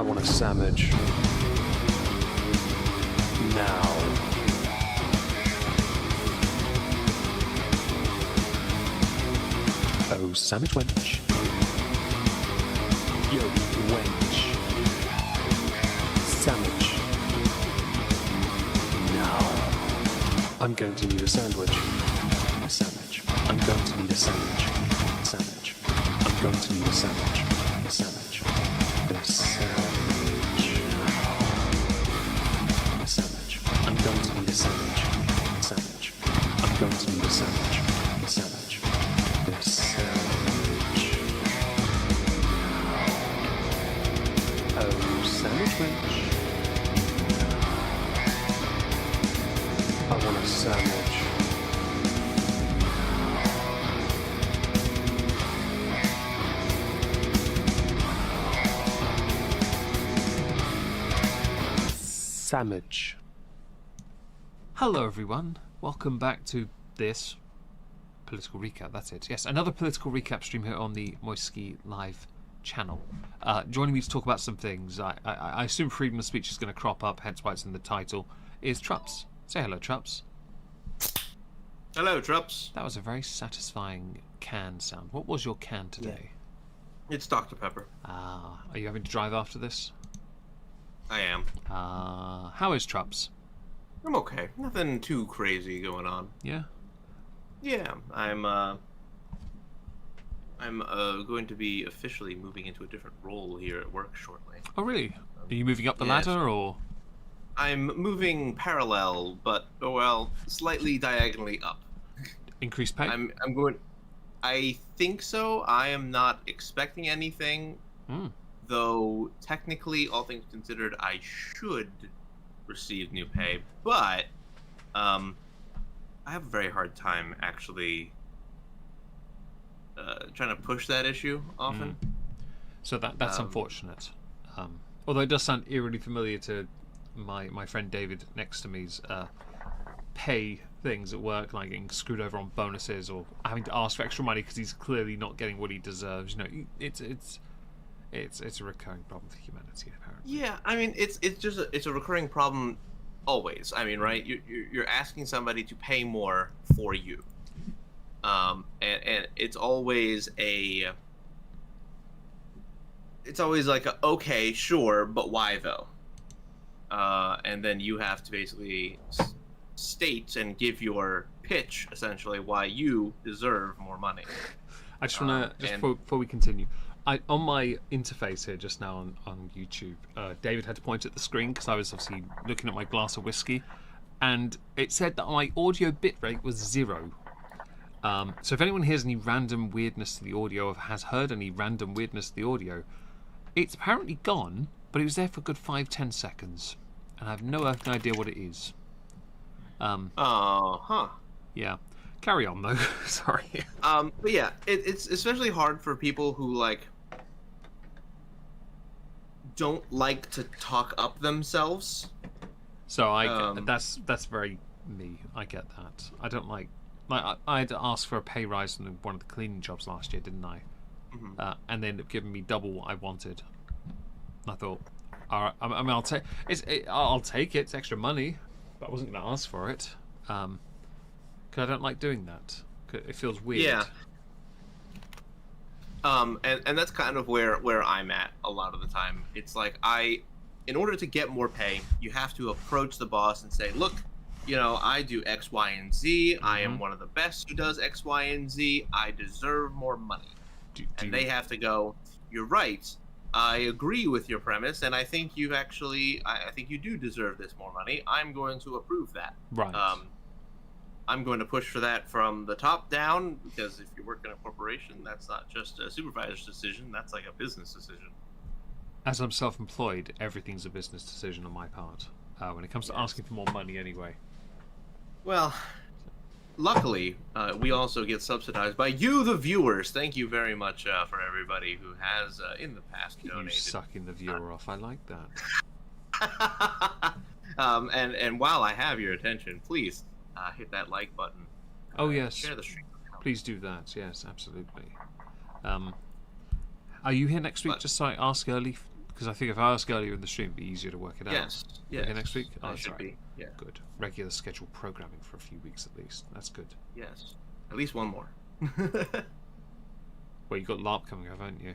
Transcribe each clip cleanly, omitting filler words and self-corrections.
I want a sandwich. Now. Oh, sandwich wench. Yo, wench. Sandwich. Now. I'm going to need a sandwich. A sandwich. I'm going to need a sandwich. Sandwich. I'm going to need a sandwich. A sandwich. A sandwich. A sandwich. I'm going to need a sandwich. Sandwich. I'm going to need a sandwich. A sandwich. A sandwich. Oh, sandwich wench. I want a sandwich. Sandwich. Hello everyone, welcome back to this political recap. That's it. Yes, another political recap stream here on the Moisky Live channel. Joining me to talk about some things, I assume freedom of speech is going to crop up, hence why it's in the title, is Trups. Say hello, Trups. Hello, Trups. That was a very satisfying can sound. What was your can today? It's Dr. Pepper. Are you having to drive after this? I am. How is Trups? I'm okay. Nothing too crazy going on. Yeah? Yeah, I'm going to be officially moving into a different role here at work shortly. Oh, really? Are you moving up the Yes. ladder, or...? I'm moving parallel, but, well, slightly diagonally up. Increased pay? I think so. I am not expecting anything, though technically, all things considered, I should receive new pay, but I have a very hard time actually trying to push that issue often. So that's unfortunate. Although it does sound eerily familiar to my friend David next to me's pay things at work, like getting screwed over on bonuses or having to ask for extra money because he's clearly not getting what he deserves. You know, it's a recurring problem for humanity, apparently. Yeah, I mean, it's a recurring problem always. I mean, right? You're asking somebody to pay more for you, and it's always like okay, sure, but why though? And then you have to basically state and give your pitch essentially why you deserve more money. I just want to before we continue. On my interface here just now on YouTube, David had to point at the screen because I was obviously looking at my glass of whiskey, and it said that my audio bitrate was 0. So if anyone hears any random weirdness to the audio, or has heard any random weirdness to the audio, it's apparently gone, but it was there for a good 5-10 seconds, and I have no earthly idea what it is. Yeah. Carry on though. Sorry. But yeah, it's especially hard for people who like don't like to talk up themselves. So that's very me. I get that. I don't like I had to ask for a pay rise in one of the cleaning jobs last year, didn't I? And they ended up giving me double what I wanted. I thought, all right. I mean, I'll take it. It's extra money, but I wasn't going to ask for it. Because I don't like doing that. It feels weird. Yeah. And that's kind of where I'm at a lot of the time. It's like in order to get more pay, you have to approach the boss and say, look, you know, I do X, Y, and Z. I am one of the best who does X, Y, and Z. I deserve more money. They have to go, you're right. I agree with your premise, and I think I think you do deserve this more money. I'm going to approve that. Right. I'm going to push for that from the top down, because if you work in a corporation, that's not just a supervisor's decision, that's like a business decision. As I'm self-employed, everything's a business decision on my part. When it comes to asking for more money anyway. Well, luckily, we also get subsidized by you, the viewers. Thank you very much for everybody who has, in the past, donated. You sucking the viewer off. I like that. And while I have your attention, please hit that like button. Oh, yes. Share the stream. Please do that. Yes, absolutely. Are you here next week? Just so I ask early Because I think if I ask earlier in the stream, it'd be easier to work it out. Yes. Yes. Okay, next week? Oh, That that's should right. be. Yeah. Good. Regular scheduled programming for a few weeks at least. That's good. Yes. At least one more. Well, you got LARP coming up, haven't you?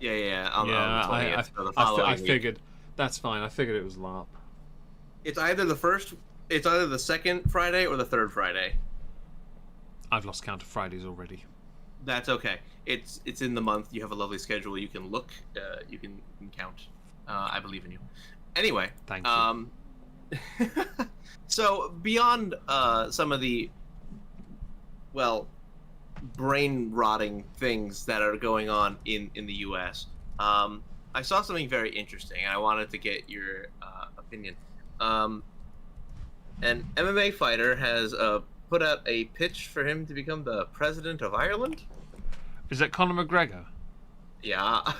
Yeah. On the Yeah, 20th, so the following I week. figured. That's fine. I figured it was LARP. It's either the second Friday or the third Friday. I've lost count of Fridays already. That's okay. It's in the month. You have a lovely schedule. You can look. You can count. I believe in you. Anyway. Thank you. So beyond some of the, well, brain rotting things that are going on in the U.S., I saw something very interesting, and I wanted to get your opinion. An MMA fighter has put out a pitch for him to become the president of Ireland. Is that Conor McGregor? Yeah.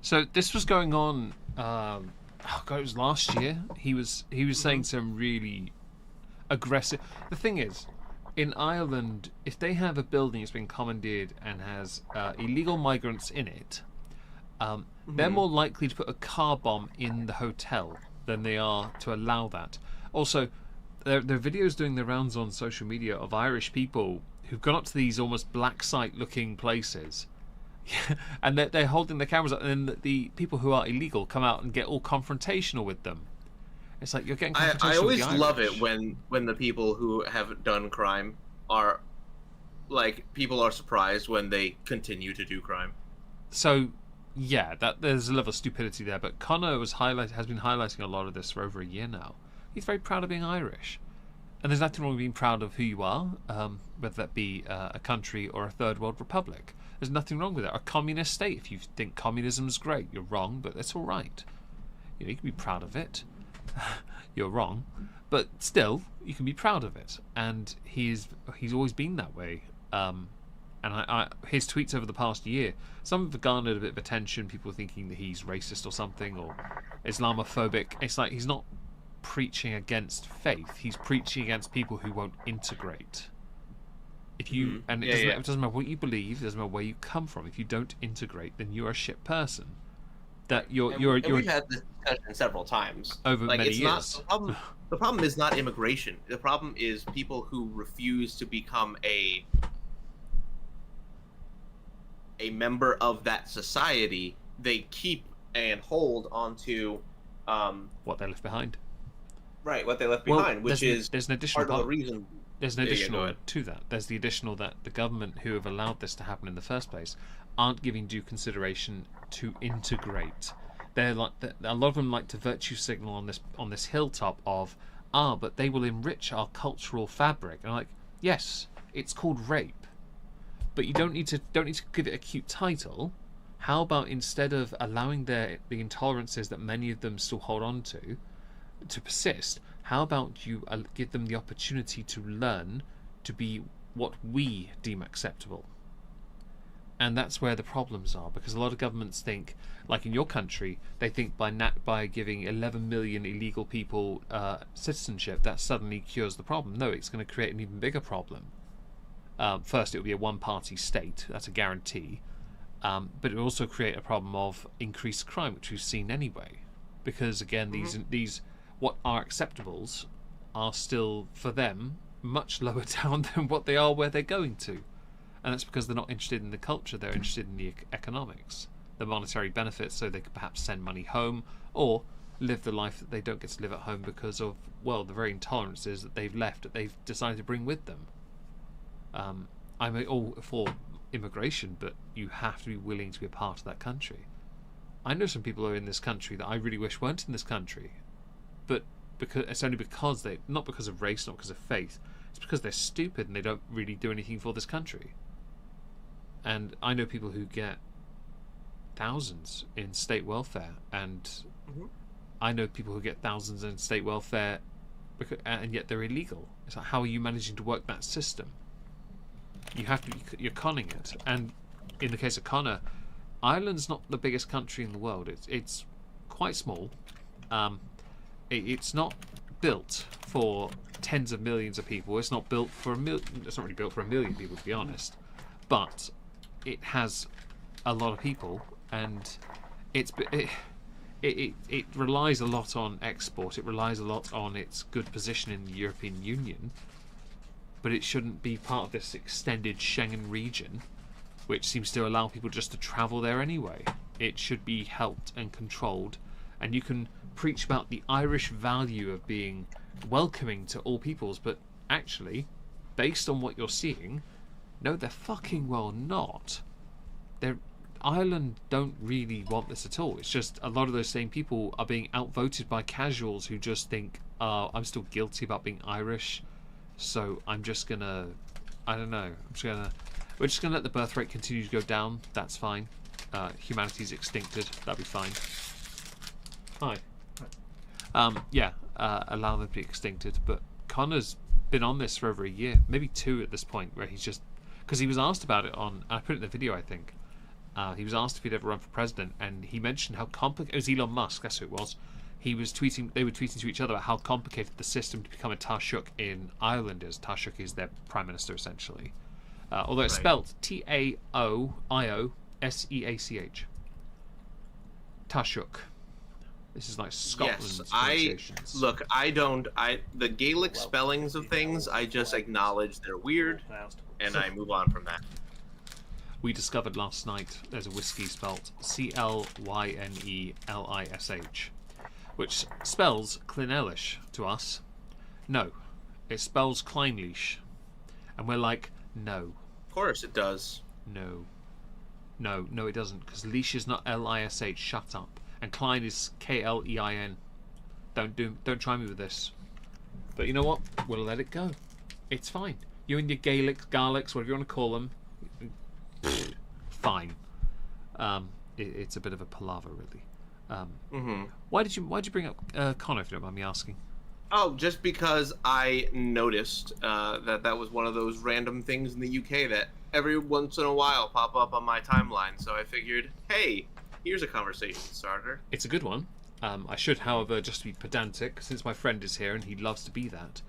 So this was going on. Oh God, it was last year. He was saying some really aggressive. The thing is, in Ireland, if they have a building that's been commandeered and has illegal migrants in it, they're more likely to put a car bomb in the hotel than they are to allow that. Also, there are videos doing the rounds on social media of Irish people who've gone up to these almost black site looking places and they're holding their cameras up, and then the people who are illegal come out and get all confrontational with them. It's like you're getting confrontational. I always with the love Irish. it when the people who have done crime are, like, people are surprised when they continue to do crime. So yeah, that there's a level of stupidity there, but Conor has been highlighting a lot of this for over a year now. He's very proud of being Irish, and there's nothing wrong with being proud of who you are, whether that be a country or a third world republic. There's nothing wrong with it. A communist state, if you think communism's great, you're wrong, but that's all right. You can be proud of it. You're wrong, but still, you can be proud of it. And he's always been that way. And his tweets over the past year, some have garnered a bit of attention. People thinking that he's racist or something, or Islamophobic. It's like he's not preaching against faith. He's preaching against people who won't integrate. If you it doesn't matter what you believe, it doesn't matter where you come from. If you don't integrate, then you're a shit person. That you're we've had this discussion several times over many years. The problem is not immigration. The problem is people who refuse to become a member of that society. They keep and hold onto what they left behind. Right, what they left behind, which is there's an additional part of the reason. There's an additional to that. There's the additional that the government who have allowed this to happen in the first place aren't giving due consideration to integrate. They're like a lot of them like to virtue signal on this hilltop of but they will enrich our cultural fabric. And I'm like, yes, it's called rape, but you don't need to give it a cute title. How about instead of allowing the intolerances that many of them still hold on to persist, how about you give them the opportunity to learn to be what we deem acceptable? And that's where the problems are, because a lot of governments think, like in your country, they think by giving 11 million illegal people citizenship, that suddenly cures the problem. No, it's going to create an even bigger problem. First, it will be a one-party state, that's a guarantee. But it will also create a problem of increased crime, which we've seen anyway. Because again, these what are acceptables are still, for them, much lower down than what they are where they're going to. And that's because they're not interested in the culture, they're interested in the economics, the monetary benefits, so they could perhaps send money home or live the life that they don't get to live at home because of, well, the very intolerances that they've left, that they've decided to bring with them. I'm all for immigration, but you have to be willing to be a part of that country. I know some people who are in this country that I really wish weren't in this country, but it's only because not because of race, not because of faith, it's because they're stupid and they don't really do anything for this country. And I know people who get thousands in state welfare, and I know people who get thousands in state welfare and yet they're illegal. It's like, how are you managing to work that system? You're conning it. And in the case of Conor, Ireland's not the biggest country in the world. It's quite small. It's not built for tens of millions of people. It's not built for it's not really built for a million people, to be honest. But it has a lot of people, and it's it relies a lot on export. It relies a lot on its good position in the European Union, but it shouldn't be part of this extended Schengen region, which seems to allow people just to travel there anyway. It should be helped and controlled, and you can preach about the Irish value of being welcoming to all peoples, but actually, based on what you're seeing, no, they're fucking well not. Ireland don't really want this at all. It's just a lot of those same people are being outvoted by casuals who just think, I'm still guilty about being Irish, so I'm just gonna, I don't know, we're just gonna let the birth rate continue to go down. That's fine. Humanity's extincted. That'll be fine. Hi. Allow them to be extincted. But Connor's been on this for over a year, maybe 2 at this point, where he's just, because he was asked about it on, I put it in the video, I think. He was asked if he'd ever run for president, and he mentioned how complicated. It was Elon Musk, that's who it was. They were tweeting to each other about how complicated the system to become a Taoiseach in Ireland is. Taoiseach is their prime minister, essentially. Although it's spelled Taioiseach. Taoiseach. This is like Scotland's pronunciations. The Gaelic spellings of things, I just acknowledge they're weird, and I move on from that. We discovered last night there's a whiskey spelt Clynelish, which spells Clynelish to us. No, it spells Kleinlish. And we're like, no. Of course it does. No, it doesn't, because Lish is not Lish, shut up. And Klein is Klein. Don't try me with this. But you know what? We'll let it go. It's fine. You and your Gaelics, whatever you want to call them, fine. It's a bit of a palaver, really. Why did you bring up Connor, if you don't mind me asking? Oh, just because I noticed that was one of those random things in the UK that every once in a while pop up on my timeline. So I figured, hey, here's a conversation starter. It's a good one. I should, however, just to be pedantic, since my friend is here and he loves to be that,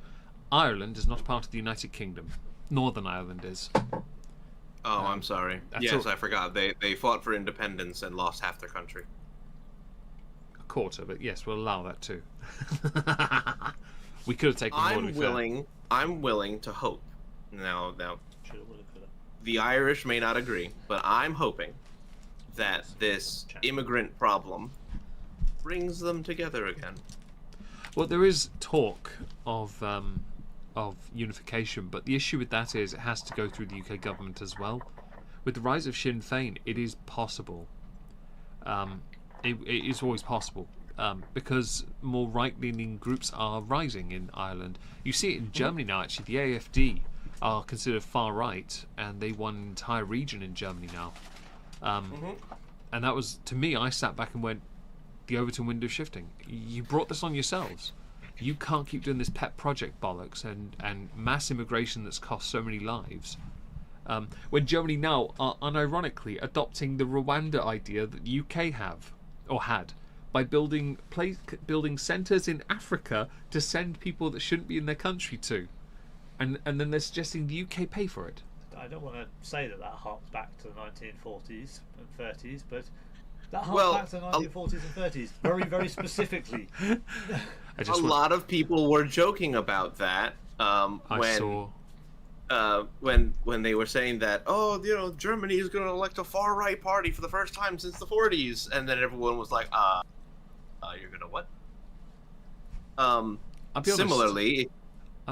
Ireland is not part of the United Kingdom. Northern Ireland is. Oh, I'm sorry. Yes, I forgot. They fought for independence and lost half their country. A quarter, but yes, we'll allow that too. We could have taken more. I'm willing to hope. Now, the Irish may not agree, but I'm hoping that this immigrant problem brings them together again. Well, there is talk of unification, but the issue with that is it has to go through the UK government as well. With the rise of Sinn Féin, it is possible. It is always possible because more right-leaning groups are rising in Ireland. You see it in Germany now, actually. The AfD are considered far-right, and they won an entire region in Germany now. And that was, to me, I sat back and went, the Overton window shifting. You brought this on yourselves. You can't keep doing this pet project bollocks and mass immigration that's cost so many lives. When Germany now are unironically adopting the Rwanda idea that the UK had by building centres in Africa to send people that shouldn't be in their country to, and then they're suggesting the UK pay for it. I don't want to say that harks back to the 1940s and 30s, but that harks back to the 1940s and 30s very, very specifically. A lot of people were joking about that when they were saying that, Germany is going to elect a far right party for the first time since the 40s, and then everyone was like, you're gonna what? Similarly,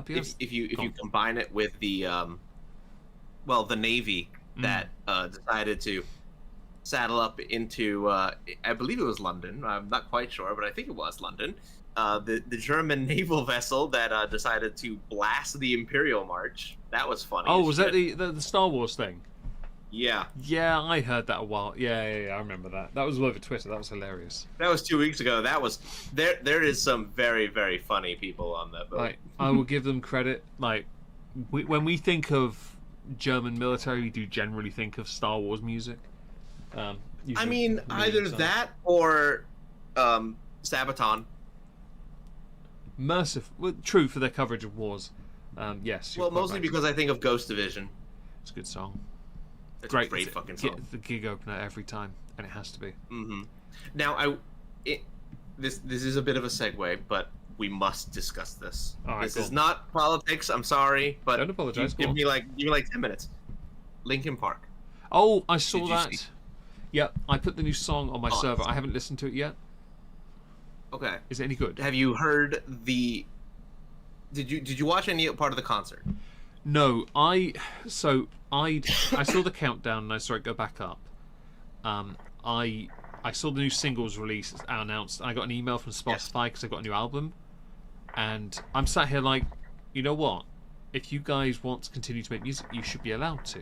if you combine it with the the Navy that decided to saddle up into I believe it was London. I'm not quite sure, but I think it was London. The German naval vessel that decided to blast the Imperial March. That was funny. Oh, was that the Star Wars thing? Yeah. Yeah, I heard that a while. Yeah, I remember that. That was all over Twitter. That was hilarious. That was 2 weeks ago. That was there is some very, very funny people on that boat. Like, I will give them credit. Like, when we think of German military, we do generally think of Star Wars music. I mean, either that or Sabaton. Merciful, true for their coverage of wars. Yes. Well, mostly because I think of Ghost Division. It's a good song. It's a great fucking song. The gig opener every time, and it has to be. Now, this is a bit of a segue, but we must discuss this. All right, this cool. is not politics. I'm sorry, but Don't apologize. give me like 10 minutes. Linkin Park. Oh, I saw Did you that. see? Yep, I put the new song on my Oh, server. I haven't listened to it yet. Okay. Is it any good? Have you heard the? Did you watch any part of the concert? No, I saw the countdown and I saw it go back up. I saw the new singles release announced. And I got an email from Spotify because I got a new album, and I'm sat here like, you know what? If you guys want to continue to make music, you should be allowed to.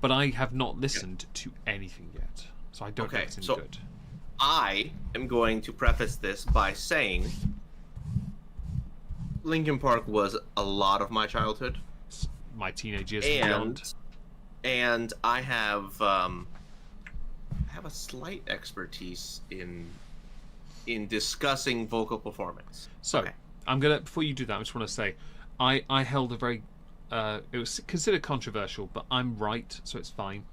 But I have not listened to anything yet, so I don't know if it's any good. I am going to preface this by saying Linkin Park was a lot of my childhood. My teenage years and beyond. And I have a slight expertise in discussing vocal performance. So I'm gonna, before you do that, I just want to say I held a very it was considered controversial, but I'm right, so it's fine.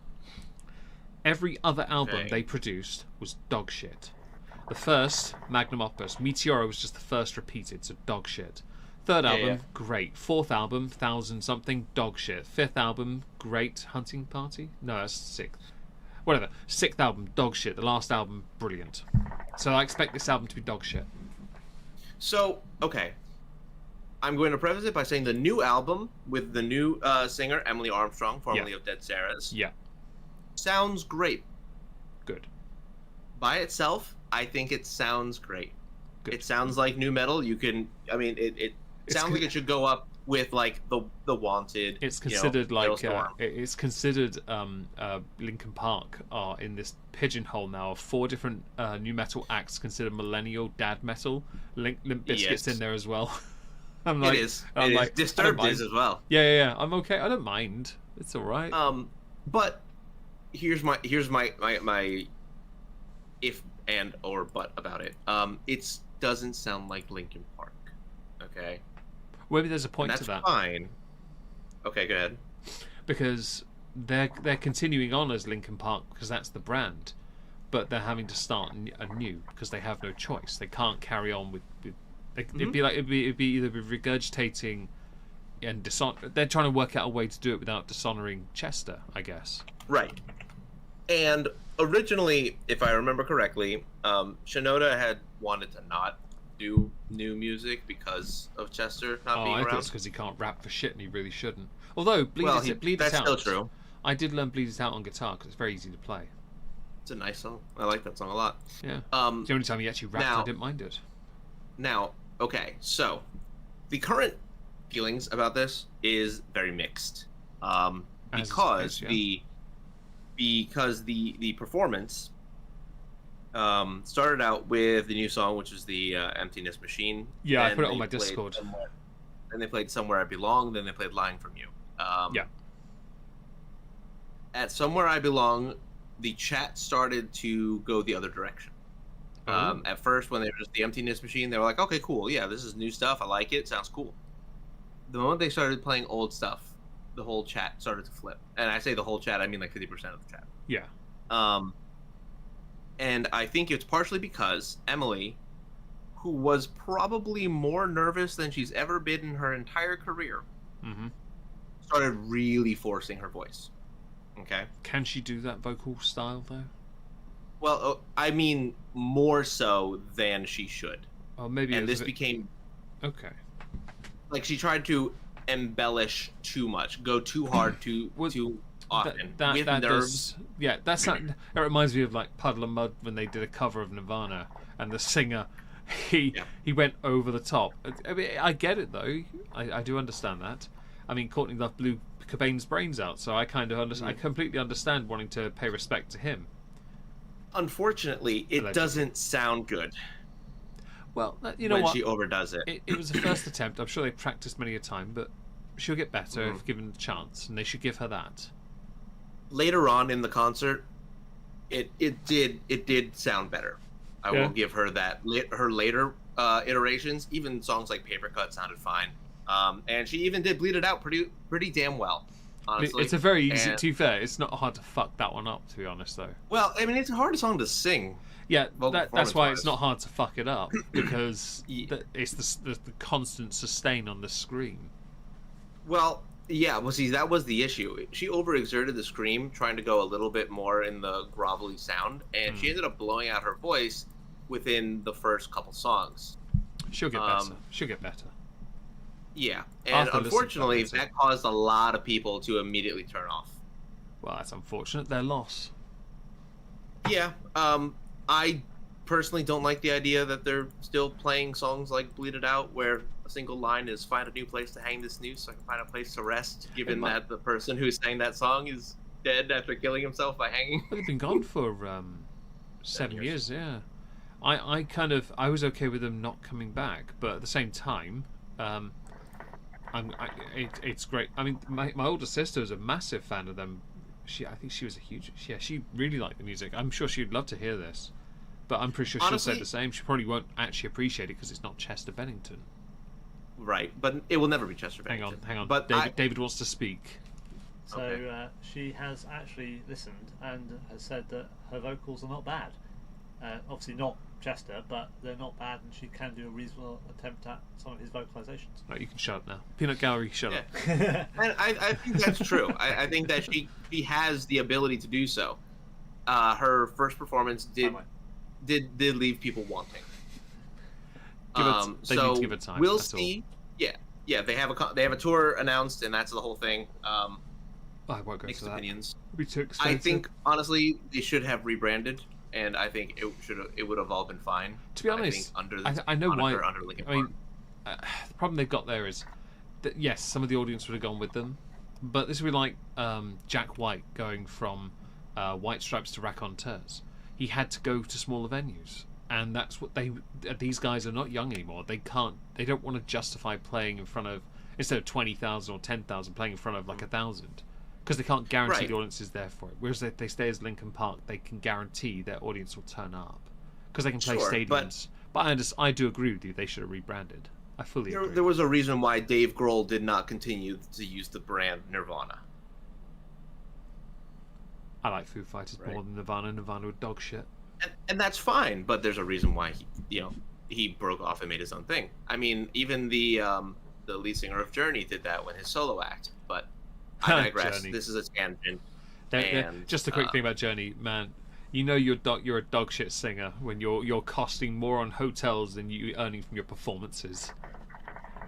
Every other album they produced was dog shit. The first, Magnum Opus, Meteora was just the first repeated, so dog shit. Third album, great. Fourth album, 1000 something, dog shit. Fifth album, great. Hunting Party? No, that's sixth. Whatever. Sixth album, dog shit. The last album, brilliant. So I expect this album to be dog shit. So, okay. I'm going to preface it by saying the new album with the new singer, Emily Armstrong, formerly of Dead Sarahs, sounds great. Good. By itself, I think it sounds great. Good. It sounds like new metal. You can, I mean, it sounds like it should go up with like the Wanted. It's considered it's considered Linkin Park are in this pigeonhole now of 4 different new metal acts considered millennial dad metal. Limp Bizkit's in there as well. I'm like, it is. Disturbed is as well. Yeah. I'm okay. I don't mind. It's all right. But here's my if and or but about it. It doesn't sound like Linkin Park. Okay. Maybe there's a point to that. That's fine. Okay, go ahead. Because they're continuing on as Linkin Park because that's the brand, but they're having to start anew because they have no choice. They can't carry on with. It'd be either regurgitating and they're trying to work out a way to do it without dishonoring Chester, I guess. Right. And originally, if I remember correctly, Shinoda had wanted to not do new music because of Chester not being around. I thought it's because he can't rap for shit and he really shouldn't. Although Bleed It that's Out, still true. I did learn Bleed It Out on guitar because it's very easy to play. It's a nice song. I like that song a lot. Yeah. It's the only time he actually rapped, I didn't mind it. Now, okay, so the current feelings about this is very mixed, because the performance started out with the new song, which was the Emptiness Machine. Yeah, I put it on my Discord. Then they played Somewhere I Belong. Then they played Lying From You. At Somewhere I Belong, the chat started to go the other direction. At first, when they were just the Emptiness Machine, they were like, okay, cool. Yeah, this is new stuff. I like it. Sounds cool. The moment they started playing old stuff, the whole chat started to flip. And I say the whole chat, I mean like 50% of the chat. Yeah. And I think it's partially because Emily, who was probably more nervous than she's ever been in her entire career, started really forcing her voice. Okay? Can she do that vocal style, though? Well, I mean, more so than she should. Oh, maybe. And this became... Okay. Like, she tried to embellish too much, go too hard, too often, with nerves. That reminds me of, like, Puddle of Mud when they did a cover of Nirvana, and the singer, he went over the top. I mean, I get it, though. I do understand that. I mean, Courtney Love blew Cobain's brains out, so I kind of understand. I completely understand wanting to pay respect to him. Unfortunately, it doesn't sound good. Well, you know when what? She overdoes it. It was a first attempt. I'm sure they practiced many a time, but she'll get better if given the chance, and they should give her that. Later on in the concert, it did sound better. I will give her that. Her later iterations, even songs like Paper Cut sounded fine. And she even did Bleed It Out pretty damn well. honestly. It's a very easy. To be fair, it's not hard to fuck that one up. To be honest, though. Well, I mean, it's a hard song to sing. Yeah, that's why it's not hard to fuck it up because it's the constant sustain on the screen. Well, yeah. Well, see, that was the issue. She overexerted the scream, trying to go a little bit more in the grovelly sound, and she ended up blowing out her voice within the first couple songs. She'll get better. She'll get better. Yeah, and unfortunately, that caused a lot of people to immediately turn off. Well, that's unfortunate. Their loss. Yeah, I personally don't like the idea that they're still playing songs like Bleed It Out, where a single line is "Find a new place to hang this noose so I can find a place to rest," given that the person who sang that song is dead after killing himself by hanging. They've been gone for 7 years, yeah. I was okay with them not coming back, but at the same time, it's great. I mean, my older sister is a massive fan of them. I think she was she really liked the music. I'm sure she'd love to hear this, but I'm pretty sure she'll say the same. She probably won't actually appreciate it because it's not Chester Bennington. Right, but it will never be Chester Bennington. Hang on. But David wants to speak. So she has actually listened and has said that her vocals are not bad. Obviously not Chester, but they're not bad, and she can do a reasonable attempt at some of his vocalizations. Right, you can shut up now. Peanut Gallery, shut up. And I think that's true. I think that she has the ability to do so. Her first performance did leave people wanting. They need to give it time. We'll see. All. Yeah. They have a tour announced, and that's the whole thing. I won't go mixed to that. Opinions. It'll be too expensive. I think honestly they should have rebranded, and I think it would have all been fine. To be honest, I know why. I mean, the problem they've got there is that yes, some of the audience would have gone with them, but this would be like Jack White going from White Stripes to Raconteurs. He had to go to smaller venues, and that's what these guys are not young anymore. They don't want to justify playing in front of, instead of 20,000 or 10,000, playing in front of like 1,000. Because they can't guarantee the audience is there for it. Whereas if they stay as Linkin Park, they can guarantee their audience will turn up. Because they can play stadiums. But I do agree with you, they should have rebranded. I fully agree. There was a reason why Dave Grohl did not continue to use the brand Nirvana. I like Foo Fighters more than Nirvana. Nirvana were dog shit. And that's fine, but there's a reason why he broke off and made his own thing. I mean, even the lead singer of Journey did that when his solo act, but I digress. This is a tangent. Just a quick thing about Journey, man. You know you're a dog shit singer when you're costing more on hotels than you earning from your performances.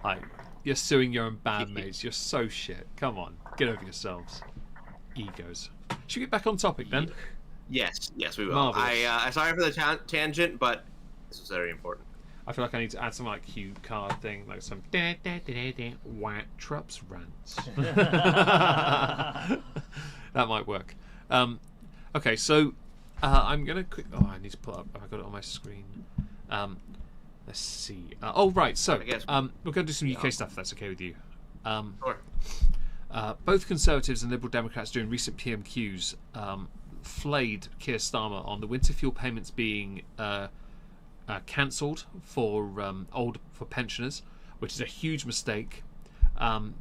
Like you're suing your own bandmates. You're so shit. Come on, get over yourselves. Egos. Should we get back on topic then? Yes, we will. Marvelous. Sorry for the tangent, but this was very important. I feel like I need to add some like cue card thing, like some whack Trups rants. That might work. Okay, so I'm gonna quick. Oh, I need to pull up. I got it on my screen. Let's see. Right. So we're gonna do some UK stuff. If that's okay with you. Sure. Both Conservatives and Liberal Democrats during recent PMQs flayed Keir Starmer on the winter fuel payments being cancelled for pensioners, which is a huge mistake. The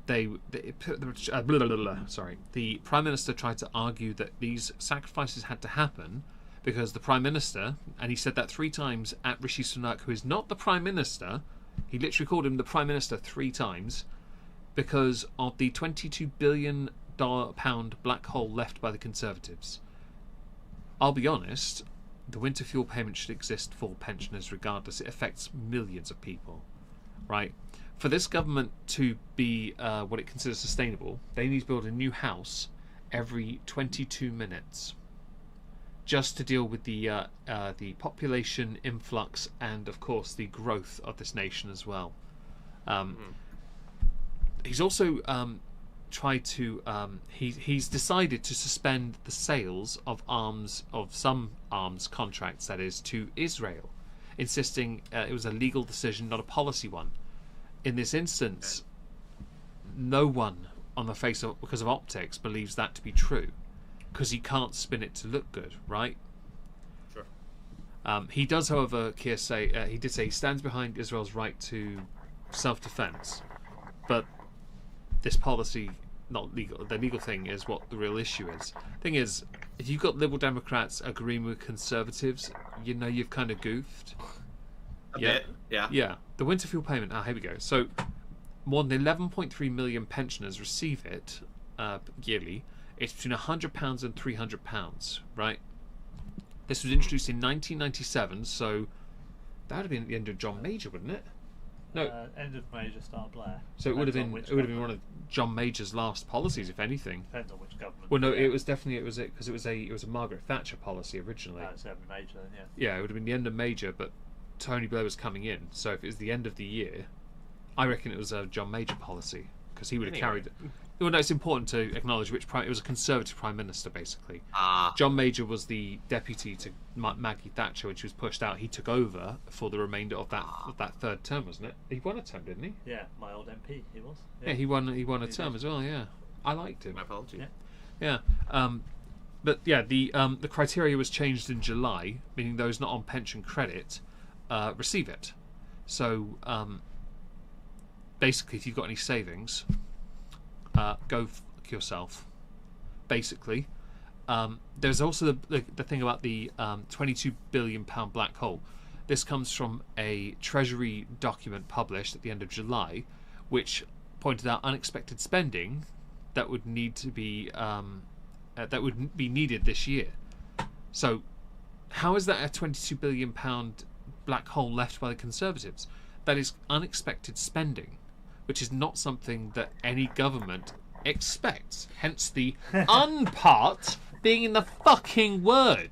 Prime Minister tried to argue that these sacrifices had to happen because the Prime Minister, and he said that 3 times at Rishi Sunak, who is not the Prime Minister, he literally called him the Prime Minister 3 times, because of the £22 billion black hole left by the Conservatives. I'll be honest, the winter fuel payment should exist for pensioners regardless. It affects millions of people, right? For this government to be what it considers sustainable, they need to build a new house every 22 minutes just to deal with the population influx and, of course, the growth of this nation as well. He's also tried to he's decided to suspend the sales of some arms contracts, that is, to Israel, insisting it was a legal decision, not a policy one. In this instance, no one on the face of, because of optics, believes that to be true, because he can't spin it to look good, right? Sure. He does, however, Keir say he did say he stands behind Israel's right to self-defense, but this policy not legal. The legal thing is what the real issue is. Thing is, if you've got Liberal Democrats agreeing with Conservatives, you know you've kind of goofed. A bit, yeah. Yeah. The winter fuel payment. Here we go. So, more than 11.3 million pensioners receive it yearly. It's between £100 and £300, right? This was introduced in 1997, so that would have been at the end of John Major, wouldn't it? No. End of Major, start Blair. So it would have Depends been on which one of John Major's last policies, if anything. Depends on which government. Well, no, it was because it was a Margaret Thatcher policy originally. It's end of Major then, yeah. Yeah, it would have been the end of Major, but Tony Blair was coming in. So if it was the end of the year, I reckon it was a John Major policy because he would have carried it. Well, no, it's important to acknowledge it was a Conservative Prime Minister, basically. John Major was the deputy to Maggie Thatcher when she was pushed out. He took over for the remainder of that third term, wasn't it? He won a term, didn't he? Yeah, my old MP, he was. Yeah, he won a term as well, yeah. I liked him. My apologies. Yeah. But yeah, the criteria was changed in July, meaning those not on pension credit receive it. So basically, if you've got any savings, go fuck yourself. Basically, there's also the thing about the £22 billion black hole. This comes from a Treasury document published at the end of July, which pointed out unexpected spending that would need to be needed this year. So, how is that a £22 billion black hole left by the Conservatives? That is unexpected spending, which is not something that any government expects. Hence the un part being in the fucking word.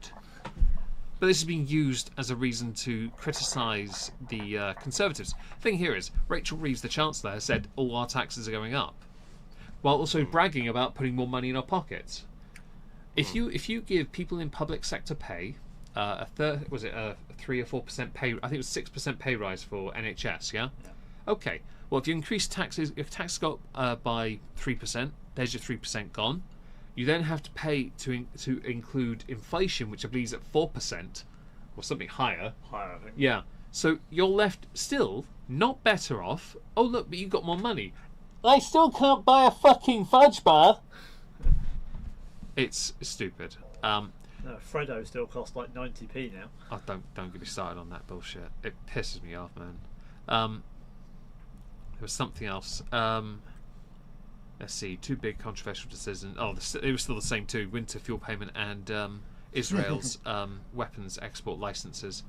But this is being used as a reason to criticise the Conservatives. The thing here is, Rachel Reeves, the Chancellor, has said all our taxes are going up, while also bragging about putting more money in our pockets. If you give people in public sector pay a 3 or 4% pay? I think it was 6% pay rise for NHS. Yeah. Okay. Well, if you increase taxes, if taxes go up by 3%, there's your 3% gone. You then have to pay to include inflation, which I believe is at 4% or something higher. Higher, I think. Yeah. So you're left still not better off. Oh look, but you got more money. I still can't buy a fucking fudge bar. It's stupid. No, Freddo still costs like 90p now. Oh, don't get me started on that bullshit. It pisses me off, man. There was something else. Let's see. Two big controversial decisions. Oh, it was still the same two: winter fuel payment and Israel's weapons export licenses.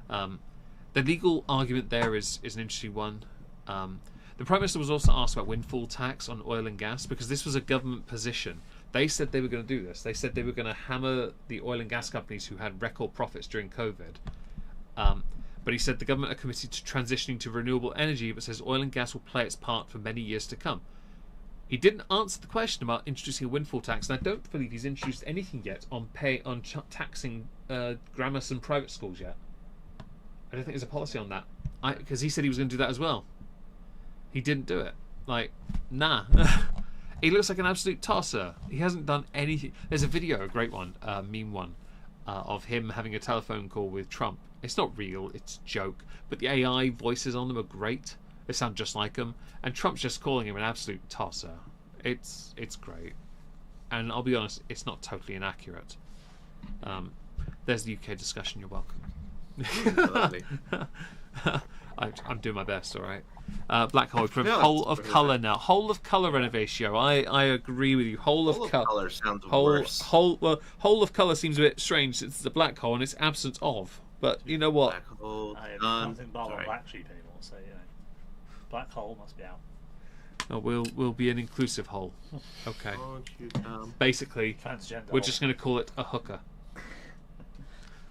The legal argument there is an interesting one. The Prime Minister was also asked about windfall tax on oil and gas because this was a government position. They said they were going to do this. They said they were going to hammer the oil and gas companies who had record profits during COVID. But he said the government are committed to transitioning to renewable energy, but says oil and gas will play its part for many years to come. He didn't answer the question about introducing a windfall tax, and I don't believe he's introduced anything yet on taxing grammars and private schools yet. I don't think there's a policy on that, because he said he was going to do that as well. He didn't do it. Like, nah. He looks like an absolute tosser. He hasn't done anything. There's a video, a great one, meme one, of him having a telephone call with Trump. It's not real, it's a joke, but the AI voices on them are great. They sound just like him, and Trump's just calling him an absolute tosser. It's great, and I'll be honest, it's not totally inaccurate. There's the UK discussion. You're welcome. I'm doing my best. All right. Black hole. Whole of colour now. Whole of colour renovation. I agree with you. Whole of colour sounds worse. Whole of colour seems a bit strange. It's the black hole and its absence of. But you know what? Black hole. I have nothing but on black sheep anymore, so you know, black hole must be out. Oh, we'll be an inclusive hole. Okay. Basically, transgender. We're just going to call it a hooker.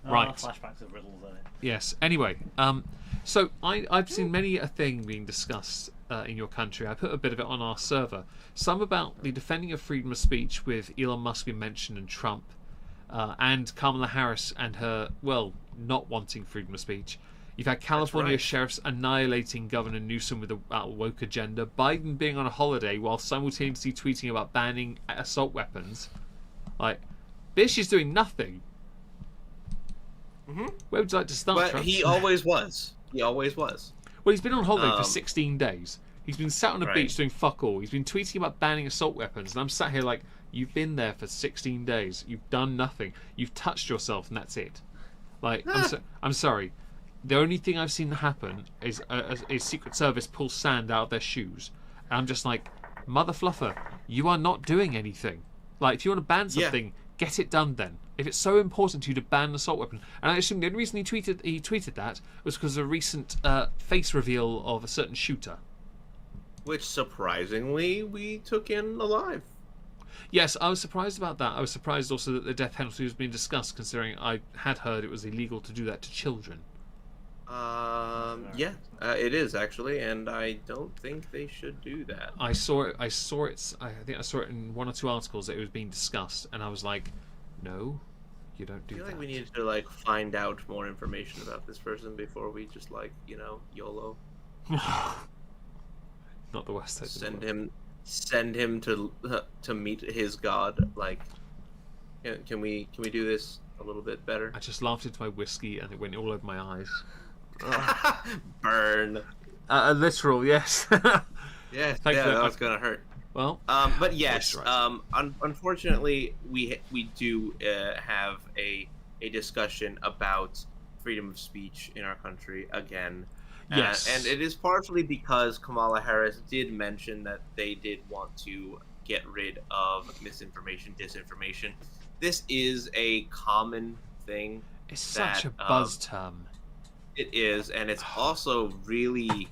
Right. Flashbacks of riddles in it. Yes. Anyway, so I've seen many a thing being discussed in your country. I put a bit of it on our server. Some about the defending of freedom of speech with Elon Musk being mentioned and Trump, and Kamala Harris and her, well, not wanting freedom of speech. You've had California sheriffs annihilating Governor Newsom with a woke agenda. Biden being on a holiday while simultaneously tweeting about banning assault weapons. Like, bitch is doing nothing. Mm-hmm. Where would you like to start, But Trump? he always was. He always was. Well, he's been on holiday for 16 days. He's been sat on a Right. beach doing fuck all. He's been tweeting about banning assault weapons, and I'm sat here like, you've been there for 16 days. You've done nothing. You've touched yourself, and that's it. Like, I'm sorry. The only thing I've seen happen is a Secret Service pull sand out of their shoes. And I'm just like, mother fluffer, you are not doing anything. Like, if you want to ban something, get it done then. If it's so important to you to ban an assault weapon, and I assume the only reason he tweeted that was because of a recent face reveal of a certain shooter. Which surprisingly we took in alive. Yes, I was surprised about that. I was surprised also that the death penalty was being discussed, considering I had heard it was illegal to do that to children. It is actually, and I don't think they should do that. I saw it. I think I saw it in one or two articles that it was being discussed, and I was like, no, you don't do I feel that. like we needed to find out more information about this person before we just YOLO. Not the West Side. Send him to meet his god. Like, can we do this a little bit better? I just laughed into my whiskey, and it went all over my eyes. Burn. Literal, yes. Yes, Thankfully, that was gonna hurt. Well, but yes, unfortunately, we do have a discussion about freedom of speech in our country again. yes, And it is partially because Kamala Harris did mention that they did want to get rid of misinformation, disinformation. This is a common thing. it's such a buzz term. It is, and it's also really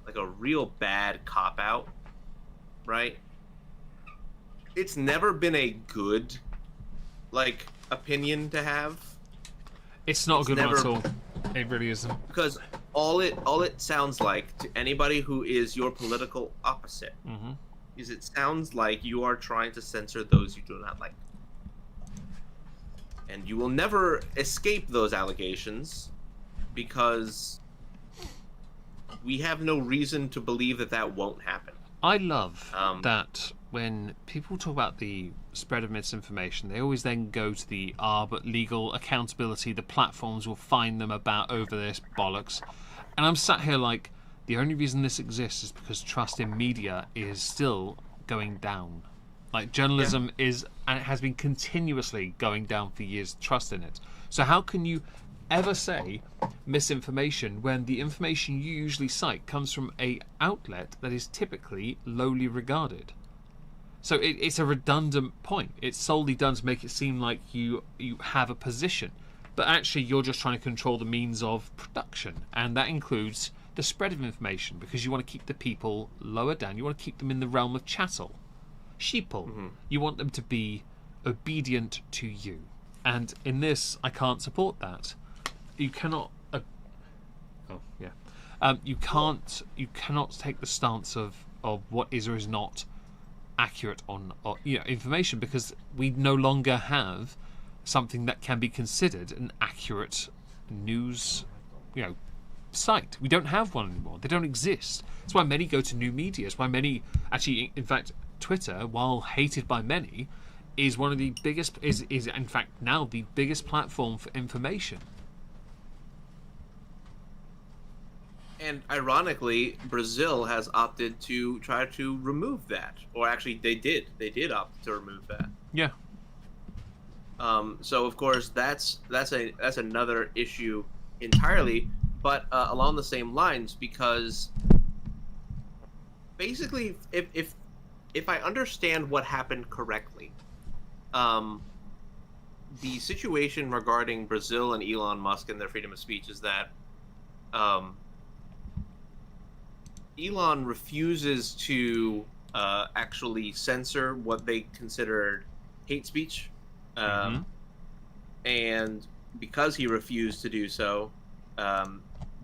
like a real bad cop-out, right? It's never been a good, opinion to have. It's not a good one never- at all. It really isn't. Because all it sounds like to anybody who is your political opposite Mm-hmm. is it sounds like you are trying to censor those you do not like. And you will never escape those allegations because we have no reason to believe that won't happen. I love that when people talk about the spread of misinformation, they always then go to the but legal accountability, the platforms will fine them over this bollocks. And I'm sat here like, the only reason this exists is because trust in media is still going down. Like, journalism is, and it has been continuously going down for years, trust in it. So how can you ever say misinformation when the information you usually cite comes from a outlet that is typically lowly regarded? So it's a redundant point. It's solely done to make it seem like you have a position, but actually you're just trying to control the means of production, and that includes the spread of information, because you want to keep the people lower down. You want to keep them in the realm of chattel, sheeple. Mm-hmm. You want them to be obedient to you, and in this I can't support that. You cannot you cannot take the stance of what is or is not accurate on information, because we no longer have something that can be considered an accurate news site. We don't have one anymore. They don't exist. That's why many go to new media. It's why many, actually, in fact, Twitter, while hated by many, is one of the biggest, is in fact now the biggest platform for information. And ironically, Brazil has opted to try to remove that, or actually, they did opt to remove that. Yeah. So of course, that's another issue entirely, but along the same lines, because basically, if I understand what happened correctly, the situation regarding Brazil and Elon Musk and their freedom of speech is that Elon refuses to actually censor what they considered hate speech. And because he refused to do so,